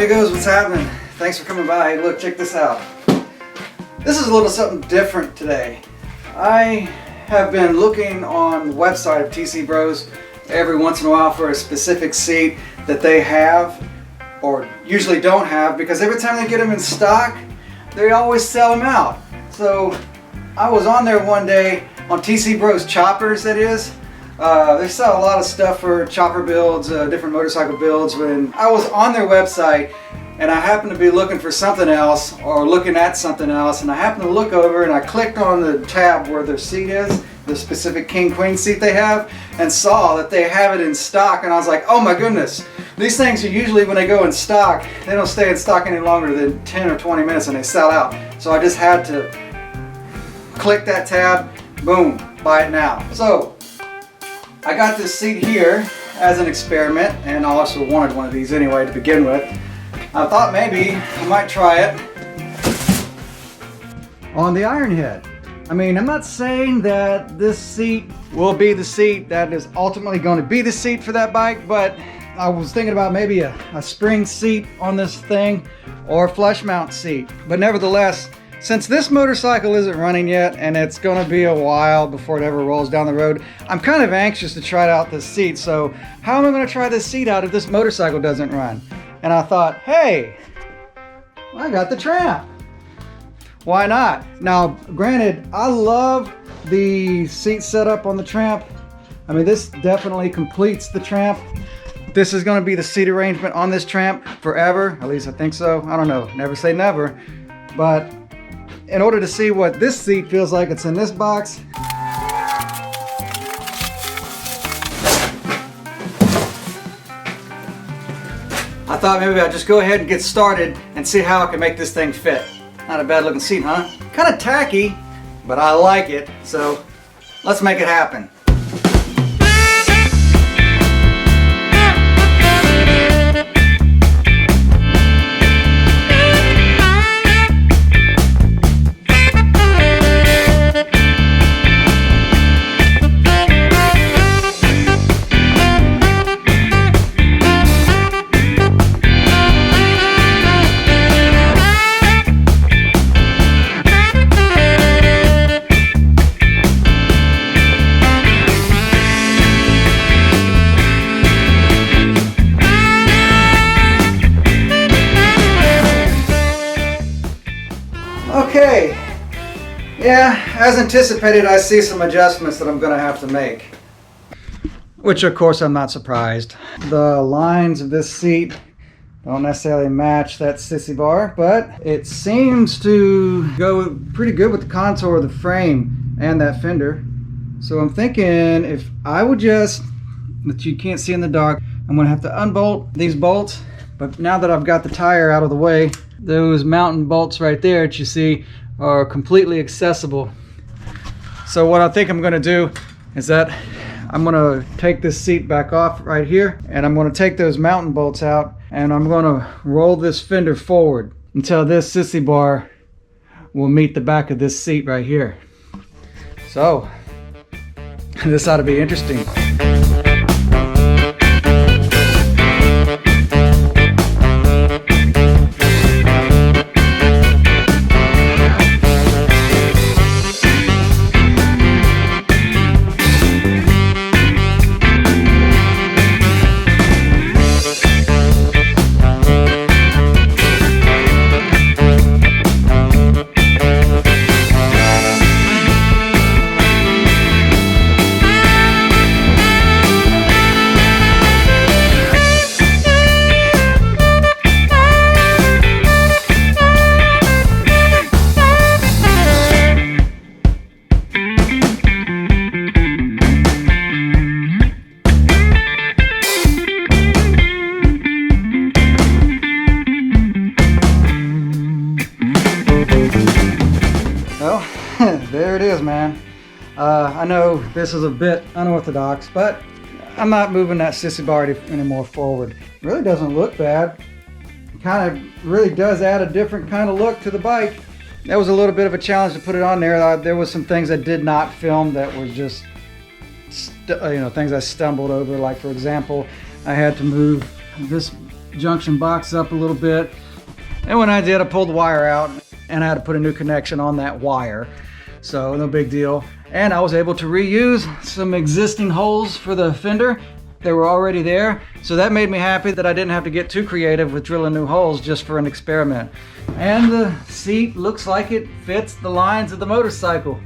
goes, what's happening? Thanks for coming by. Hey, look, check this out. This is a little something different today. I have been looking on the website of TC Bros every once in a while for a specific seat that they have or usually don't have, because every time they get them in stock, they always sell them out. So I was on there one day on TC Bros Choppers, that is. They sell a lot of stuff for chopper builds, different motorcycle builds. When I was on their website and I happened to be looking for something else or looking at something else, and I happened to look over and I clicked on the tab where their seat is, the specific king queen seat they have, and saw that they have it in stock, and I was like, oh my goodness, these things are usually, when they go in stock, they don't stay in stock any longer than 10 or 20 minutes and they sell out. So I just had to click that tab, boom, buy it now. So I got this seat here as an experiment, and I also wanted one of these anyway to begin with. I thought maybe I might try it on the Ironhead. I mean, I'm not saying that this seat will be the seat that is ultimately going to be the seat for that bike, but I was thinking about maybe a spring seat on this thing or a flush mount seat. But nevertheless, since this motorcycle isn't running yet and it's going to be a while before it ever rolls down the road, I'm kind of anxious to try out this seat. So how am I going to try this seat out if this motorcycle doesn't run? And I thought, hey, I got the Tramp. Why not? Now, granted, I love the seat setup on the Tramp. I mean, this definitely completes the Tramp. This is going to be the seat arrangement on this Tramp forever. At least I think so. I don't know. Never say never. But in order to see what this seat feels like, it's in this box. I thought maybe I'd just go ahead and get started and see how I can make this thing fit. Not a bad looking seat, huh? Kind of tacky, but I like it. So let's make it happen. Okay, yeah, as anticipated, I see some adjustments that I'm going to have to make. Which, of course, I'm not surprised. The lines of this seat don't necessarily match that sissy bar, but it seems to go pretty good with the contour of the frame and that fender. So I'm thinking if I would just, that you can't see in the dark, I'm going to have to unbolt these bolts. But now that I've got the tire out of the way, those mountain bolts right there that you see are completely accessible. So what I think I'm going to do is that I'm going to take this seat back off right here, and I'm going to take those mountain bolts out, and I'm going to roll this fender forward until this sissy bar will meet the back of this seat right here. So this ought to be interesting. Well, there it is, man. I know this is a bit unorthodox, but I'm not moving that sissy bar anymore forward. It really doesn't look bad. It kind of really does add a different kind of look to the bike. That was a little bit of a challenge to put it on there. There was some things I did not film that were just, things I stumbled over. Like, for example, I had to move this junction box up a little bit. And when I did, I pulled the wire out and I had to put a new connection on that wire. So no big deal. And I was able to reuse some existing holes for the fender. They were already there. So that made me happy that I didn't have to get too creative with drilling new holes just for an experiment. And the seat looks like it fits the lines of the motorcycle.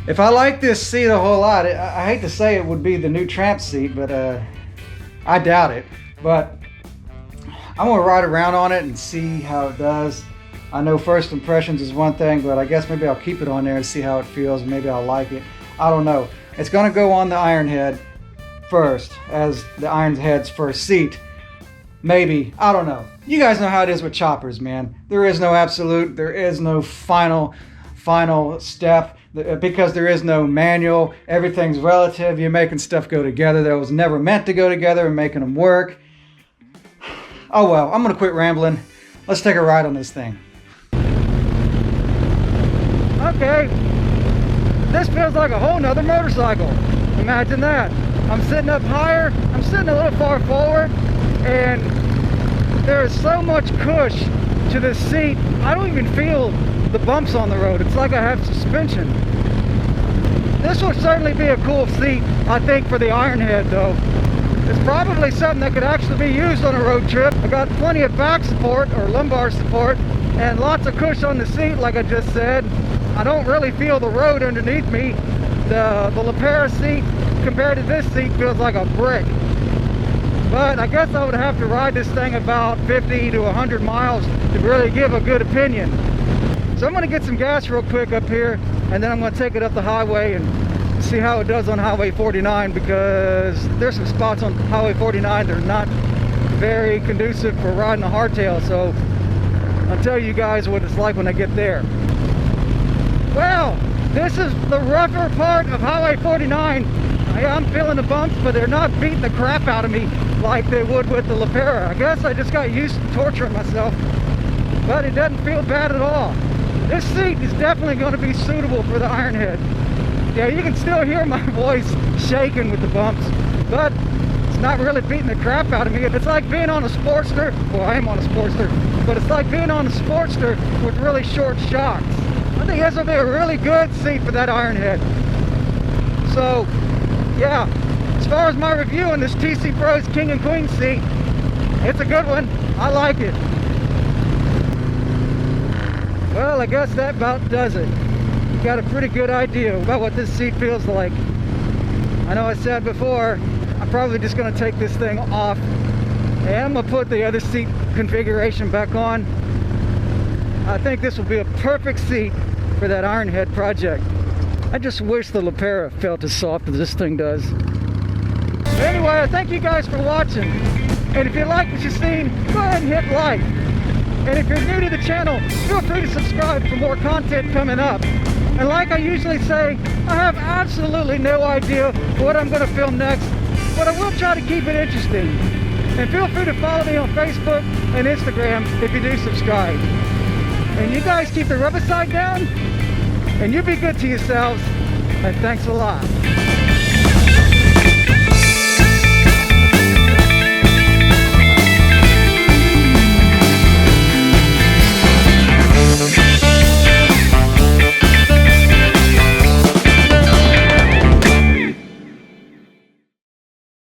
If I like this seat a whole lot, I hate to say it would be the new Tramp seat, but I doubt it. But I'm gonna ride around on it and see how it does. I know first impressions is one thing, but I guess maybe I'll keep it on there and see how it feels, and maybe I'll like it. I don't know. It's gonna go on the Ironhead first, as the Ironhead's first seat. Maybe, I don't know. You guys know how it is with choppers, man. There is no absolute, there is no final step, because there is no manual. Everything's relative. You're making stuff go together that was never meant to go together and making them work. Oh well, I'm gonna quit rambling. Let's take a ride on this thing. Okay, this feels like a whole nother motorcycle. Imagine that. I'm sitting up higher, I'm sitting a little far forward, and there is so much cush to this seat. I don't even feel the bumps on the road. It's like I have suspension. This will certainly be a cool seat, I think, for the Ironhead though. It's probably something that could actually be used on a road trip. I got plenty of back support or lumbar support and lots of cushion on the seat, like I just said. I don't really feel the road underneath me. The LePera seat compared to this seat feels like a brick. But I guess I would have to ride this thing about 50 to 100 miles to really give a good opinion. So I'm going to get some gas real quick up here, and then I'm going to take it up the highway and see how it does on Highway 49, because there's some spots on Highway 49 that are not very conducive for riding a hardtail. So I'll tell you guys what it's like when I get there. Well, this is the rougher part of Highway 49. Yeah, I'm feeling the bumps, but they're not beating the crap out of me like they would with the LePera. I guess I just got used to torturing myself, but it doesn't feel bad at all. This seat is definitely going to be suitable for the Ironhead. Yeah, you can still hear my voice shaking with the bumps, but it's not really beating the crap out of me. It's like being on a Sportster. Well, I am on a Sportster, but it's like being on a Sportster with really short shocks. I think this will be a really good seat for that Ironhead. So, yeah, as far as my review on this TC Bros King and Queen seat, it's a good one. I like it. Well, I guess that about does it. You got a pretty good idea about what this seat feels like. I know I said before, I'm probably just going to take this thing off, and I'm going to put the other seat configuration back on. I think this will be a perfect seat for that Ironhead project. I just wish the LePera felt as soft as this thing does. But anyway, I thank you guys for watching. And if you like what you've seen, go ahead and hit like. And if you're new to the channel, feel free to subscribe for more content coming up. And like I usually say, I have absolutely no idea what I'm going to film next, but I will try to keep it interesting. And feel free to follow me on Facebook and Instagram if you do subscribe. And you guys keep the rubber side down, and you be good to yourselves, and thanks a lot.